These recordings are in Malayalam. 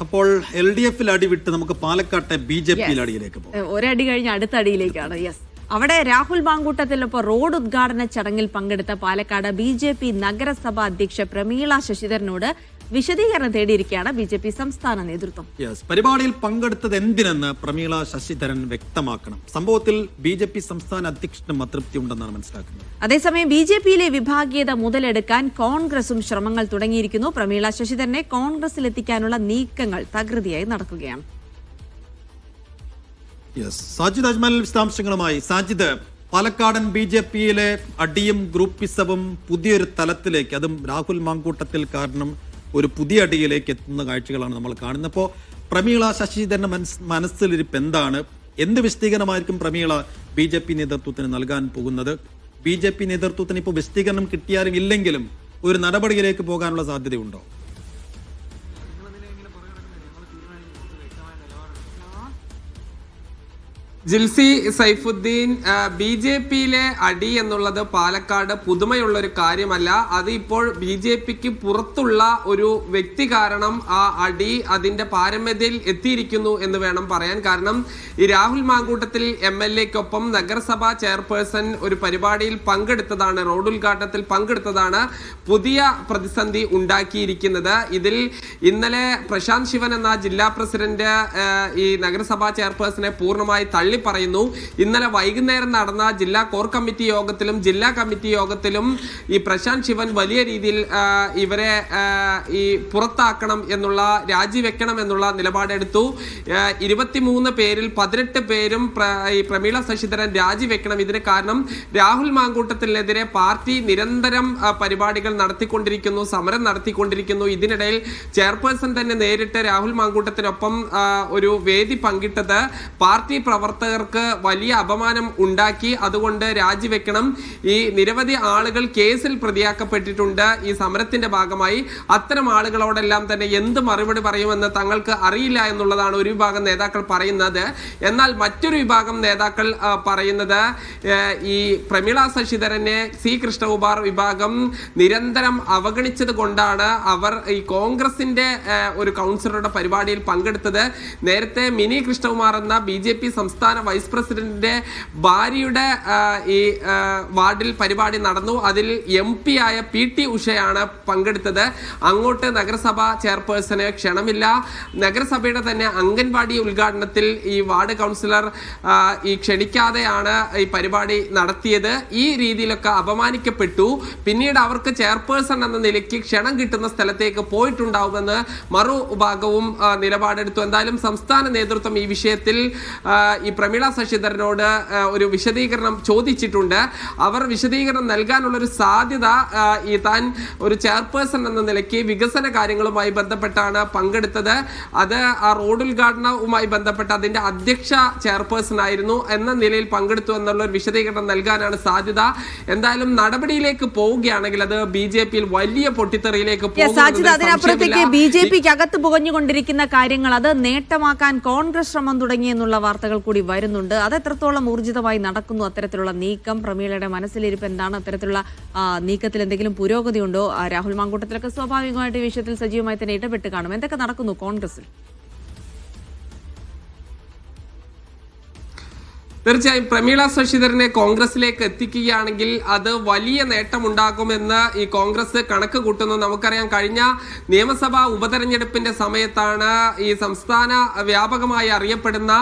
അപ്പോൾ LDF-ൽ അടിവിട്ട് നമുക്ക് പാലക്കാട്ടെ BJP-യിൽ അടിയിലേക്ക് പോകാം. ഒരടി കഴിഞ്ഞ് അടുത്ത അടിയിലേക്കാണ്. അവിടെ രാഹുൽ മാങ്കൂട്ടത്തിലൊപ്പം റോഡ് ഉദ്ഘാടന ചടങ്ങിൽ പങ്കെടുത്ത പാലക്കാട് BJP നഗരസഭ അധ്യക്ഷ പ്രമീള ശശിധരനോട് വിശദീകരണം തേടിയിരിക്കുകയാണ് BJP സംസ്ഥാന നേതൃത്വം. പരിപാടിയിൽ പങ്കെടുത്തത് എന്തിനെന്ന് പ്രമീള ശശിധരൻ വ്യക്തമാക്കണം. സംഭവത്തിൽ BJP സംസ്ഥാന അധ്യക്ഷനും അതൃപ്തി ഉണ്ടെന്നാണ് മനസ്സിലാക്കുന്നത്. അതേസമയം BJP-യിലെ വിഭാഗീയത മുതലെടുക്കാൻ കോൺഗ്രസും ശ്രമങ്ങൾ തുടങ്ങിയിരിക്കുന്നു. പ്രമീള ശശിധരനെ കോൺഗ്രസിലെത്തിക്കാനുള്ള നീക്കങ്ങൾ തകൃതിയായി നടക്കുകയാണ്. സാജിദ് അജ്മൽ വിശദാംശങ്ങളുമായി. സാജിദ്, പാലക്കാടൻ BJP-യിലെ അടിയും ഗ്രൂപ്പിസവും പുതിയൊരു തലത്തിലേക്ക്, അതും രാഹുൽ മാങ്കൂട്ടത്തിൽ കാരണം ഒരു പുതിയ അടിയിലേക്ക് എത്തുന്ന കാഴ്ചകളാണ് നമ്മൾ കാണുന്നത്. അപ്പോൾ പ്രമീള ശശിധരന്റെ മനസ്സിലിരിപ്പ് എന്താണ്? എന്ത് വിശദീകരണമായിരിക്കും പ്രമീള BJP നേതൃത്വത്തിന് നൽകാൻ പോകുന്നത്? BJP നേതൃത്വത്തിന് ഇപ്പോൾ വിശദീകരണം കിട്ടിയാലും ഇല്ലെങ്കിലും ഒരു നടപടിയിലേക്ക് പോകാനുള്ള സാധ്യതയുണ്ടോ? ജിൽസി സൈഫുദ്ദീൻ, BJP-യിലെ അടി എന്നുള്ളത് പാലക്കാട് പുതുമയുള്ള ഒരു കാര്യമല്ല. അത് ഇപ്പോൾ BJP-ക്ക് പുറത്തുള്ള ഒരു വ്യക്തി കാരണം ആ അടി അതിന്റെ പാരമ്യതയിൽ എത്തിയിരിക്കുന്നു എന്ന് വേണം പറയാൻ. കാരണം ഈ രാഹുൽ മാങ്കൂട്ടത്തിൽ MLA-ക്കൊപ്പം നഗരസഭാ ചെയർപേഴ്സൺ ഒരു പരിപാടിയിൽ പങ്കെടുത്തതാണ്, റോഡ് ഉദ്ഘാടനത്തിൽ പങ്കെടുത്തതാണ് പുതിയ പ്രതിസന്ധി ഉണ്ടാക്കിയിരിക്കുന്നത്. ഇതിൽ ഇന്നലെ പ്രശാന്ത് ശിവൻ എന്ന ജില്ലാ പ്രസിഡന്റ് ഈ നഗരസഭാ ചെയർപേഴ്സണെ പൂർണ്ണമായി പറയുന്നു. ഇന്നലെ വൈകുന്നേരം നടന്ന ജില്ലാ കോർ കമ്മിറ്റി യോഗത്തിലും ജില്ലാ കമ്മിറ്റി യോഗത്തിലും ഈ പ്രശാന്ത് ശിവൻ വലിയ രീതിയിൽ ഇവരെ ഈ പുറത്താക്കണം എന്നുള്ള, രാജിവെക്കണം എന്നുള്ള നിലപാടെടുത്തു. 23 പേരിൽ 18 പേരും ഈ പ്രമീള ശശിധരൻ രാജിവെക്കണം. ഇതിന് കാരണം രാഹുൽ മാങ്കൂട്ടത്തിനെതിരെ പാർട്ടി നിരന്തരം പരിപാടികൾ നടത്തിക്കൊണ്ടിരിക്കുന്നു, സമരം നടത്തിക്കൊണ്ടിരിക്കുന്നു. ഇതിനിടയിൽ ചെയർപേഴ്സൺ തന്നെ നേരിട്ട് രാഹുൽ മാങ്കൂട്ടത്തിനൊപ്പം ഒരു വേദി പങ്കിട്ടത് പാർട്ടി പ്രവർത്തകർക്ക് വലിയ അപമാനം ഉണ്ടാക്കി. അതുകൊണ്ട് രാജിവെക്കണം. ഈ നിരവധി ആളുകൾ കേസിൽ പ്രതിയാക്കപ്പെട്ടിട്ടുണ്ട് ഈ സമരത്തിന്റെ ഭാഗമായി. അത്തരം ആളുകളോടെല്ലാം തന്നെ എന്ത് മറുപടി പറയുമെന്ന് തങ്ങൾക്ക് അറിയില്ല എന്നുള്ളതാണ് ഒരു വിഭാഗം നേതാക്കൾ പറയുന്നത്. എന്നാൽ മറ്റൊരു വിഭാഗം നേതാക്കൾ പറയുന്നത് ഈ പ്രമീള ശശിധരനെ കൃഷ്ണകുമാർ വിഭാഗം നിരന്തരം അവഗണിച്ചത് കൊണ്ടാണ് അവർ ഈ കോൺഗ്രസിന്റെ ഒരു കൗൺസിലറുടെ പരിപാടിയിൽ പങ്കെടുത്തത്. നേരത്തെ മിനി കൃഷ്ണകുമാർ എന്ന BJP സംസ്ഥാന വൈസ് പ്രസിഡന്റിന്റെ ഭാര്യയുടെ ഈ വാർഡിൽ പരിപാടി നടന്നു. അതിൽ MP ആയ PT ഉഷയാണ് പങ്കെടുത്തത്. അങ്ങോട്ട് നഗരസഭ ചെയർപേഴ്സന് ക്ഷണമില്ല. നഗരസഭയുടെ തന്നെ അംഗൻവാടി ഉദ്ഘാടനത്തിൽ ഈ വാർഡ് കൗൺസിലർ ഈ ക്ഷണിക്കാതെയാണ് ഈ പരിപാടി നടത്തിയത്. ഈ രീതിയിലൊക്കെ അപമാനിക്കപ്പെട്ടു. പിന്നീട് അവർക്ക് ചെയർപേഴ്സൺ എന്ന നിലയ്ക്ക് ക്ഷണം കിട്ടുന്ന സ്ഥലത്തേക്ക് പോയിട്ടുണ്ടാവുമെന്ന് മറുഭാഗവും നിലപാടെടുത്തു. എന്തായാലും സംസ്ഥാന നേതൃത്വം ഈ വിഷയത്തിൽ ഈ പ്രമീള ശശിധരനോട് ഒരു വിശദീകരണം ചോദിച്ചിട്ടുണ്ട്. അവർ വിശദീകരണം നൽകാനുള്ള ഒരു സാധ്യത, ഈ താൻ ഒരു ചെയർപേഴ്സൺ എന്ന നിലയ്ക്ക് വികസന കാര്യങ്ങളുമായി ബന്ധപ്പെട്ടാണ് പങ്കെടുത്തത്, അത് ആ റോഡ് ഉദ്ഘാടനവുമായി ബന്ധപ്പെട്ട് അതിന്റെ അധ്യക്ഷ ചെയർപേഴ്സൺ ആയിരുന്നു എന്ന നിലയിൽ പങ്കെടുത്തു എന്നുള്ള ഒരു വിശദീകരണം നൽകാനാണ് സാധ്യത. എന്തായാലും നടപടിയിലേക്ക് പോവുകയാണെങ്കിൽ അത് BJP-യിൽ വലിയ പൊട്ടിത്തെറിയിലേക്ക് പോകും. അതിനപ്പുറത്തേക്ക് BJP-ക്ക് അകത്ത് പുകഞ്ഞുകൊണ്ടിരിക്കുന്ന കാര്യങ്ങൾ അത് നേട്ടമാക്കാൻ കോൺഗ്രസ് ശ്രമം തുടങ്ങിയെന്നുള്ള വാർത്തകൾ കൂടി വരുന്നുണ്ട്. അത് എത്രത്തോളം ഊർജിതമായി നടക്കുന്നു അത്തരത്തിലുള്ള നീക്കം? പ്രമീളയുടെ മനസ്സിലിരിപ്പ് എന്താണ്? അത്തരത്തിലുള്ള നീക്കത്തിൽ എന്തെങ്കിലും പുരോഗതി ഉണ്ടോ? രാഹുൽ മാങ്കൂട്ടത്തിലൊക്കെ സ്വാഭാവികമായിട്ട് ഈ വിഷയത്തിൽ സജീവമായി തന്നെ ഇടപെട്ട് കാണും. എന്തൊക്കെ നടക്കുന്നു കോൺഗ്രസിൽ? തീർച്ചയായും പ്രമീള ശശിധരനെ കോൺഗ്രസിലേക്ക് എത്തിക്കുകയാണെങ്കിൽ അത് വലിയ നേട്ടമുണ്ടാകുമെന്ന് ഈ കോൺഗ്രസ് കണക്ക് കൂട്ടുന്നു. നമുക്കറിയാം, കഴിഞ്ഞ നിയമസഭാ ഉപതെരഞ്ഞെടുപ്പിന്റെ സമയത്താണ് ഈ സംസ്ഥാന വ്യാപകമായി അറിയപ്പെടുന്ന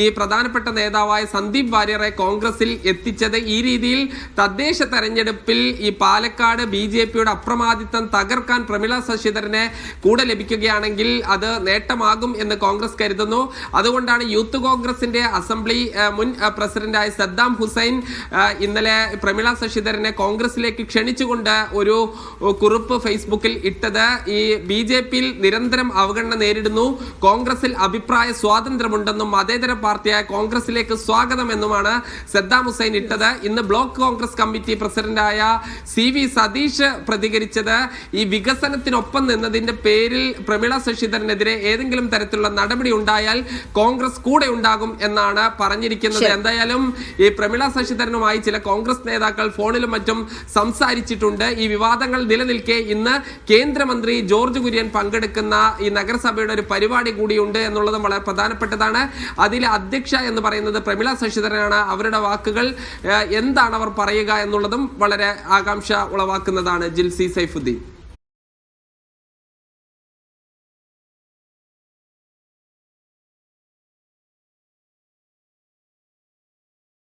ഈ പ്രധാനപ്പെട്ട നേതാവായ സന്ദീപ് വാര്യരെ കോൺഗ്രസിൽ എത്തിച്ചത്. ഈ രീതിയിൽ തദ്ദേശ തെരഞ്ഞെടുപ്പിൽ ഈ പാലക്കാട് BJP-യുടെ അപ്രമാദിത്വം തകർക്കാൻ പ്രമീള ശശിധരനെ കൂടെ ലഭിക്കുകയാണെങ്കിൽ അത് നേട്ടമാകും എന്ന് കോൺഗ്രസ് കരുതുന്നു. അതുകൊണ്ടാണ് യൂത്ത് കോൺഗ്രസിന്റെ അസംബ്ലി മുൻ പ്രസിഡന്റായ സദ്ദാം ഹുസൈൻ ഇന്നലെ പ്രമീള ശശിധരനെ കോൺഗ്രസിലേക്ക് ക്ഷണിച്ചുകൊണ്ട് ഒരു കുറിപ്പ് ഫേസ്ബുക്കിൽ ഇട്ടത്. ഈ BJP-യിൽ നിരന്തരം അവഗണന നേരിടുന്നു, കോൺഗ്രസിൽ അഭിപ്രായ സ്വാതന്ത്ര്യമുണ്ടെന്നും മതേതര പാർട്ടിയായ കോൺഗ്രസിലേക്ക് സ്വാഗതം എന്നുമാണ് സദ്ദാം ഹുസൈൻ ഇട്ടത്. ഇന്ന് ബ്ലോക്ക് കോൺഗ്രസ് കമ്മിറ്റി പ്രസിഡന്റായ CV സതീഷ് പ്രതികരിച്ചത് ഈ വികസനത്തിനൊപ്പം നിന്നതിന്റെ പേരിൽ പ്രമീള ശശിധരനെതിരെ ഏതെങ്കിലും തരത്തിലുള്ള നടപടി ഉണ്ടായാൽ കോൺഗ്രസ് കൂടെ ഉണ്ടാകും എന്നാണ് പറഞ്ഞിരിക്കുന്നത്. എന്തായാലും ഈ പ്രമിള ശശിധരനുമായി ചില കോൺഗ്രസ് നേതാക്കൾ ഫോണിലും മറ്റും സംസാരിച്ചിട്ടുണ്ട്. ഈ വിവാദങ്ങൾ നിലനിൽക്കെ ഇന്ന് കേന്ദ്രമന്ത്രി ജോർജ് കുര്യൻ പങ്കെടുക്കുന്ന ഈ നഗരസഭയുടെ ഒരു പരിപാടി കൂടിയുണ്ട് എന്നുള്ളതും വളരെ പ്രധാനപ്പെട്ടതാണ്. അതിലെ അധ്യക്ഷ എന്ന് പറയുന്നത് പ്രമിള ശശിധരനാണ്. അവരുടെ വാക്കുകൾ എന്താണ് അവർ പറയുക എന്നുള്ളതും വളരെ ആകാംക്ഷ ഉളവാക്കുന്നതാണ്. ജിൽസി, സൈഫുദ്ദീൻ.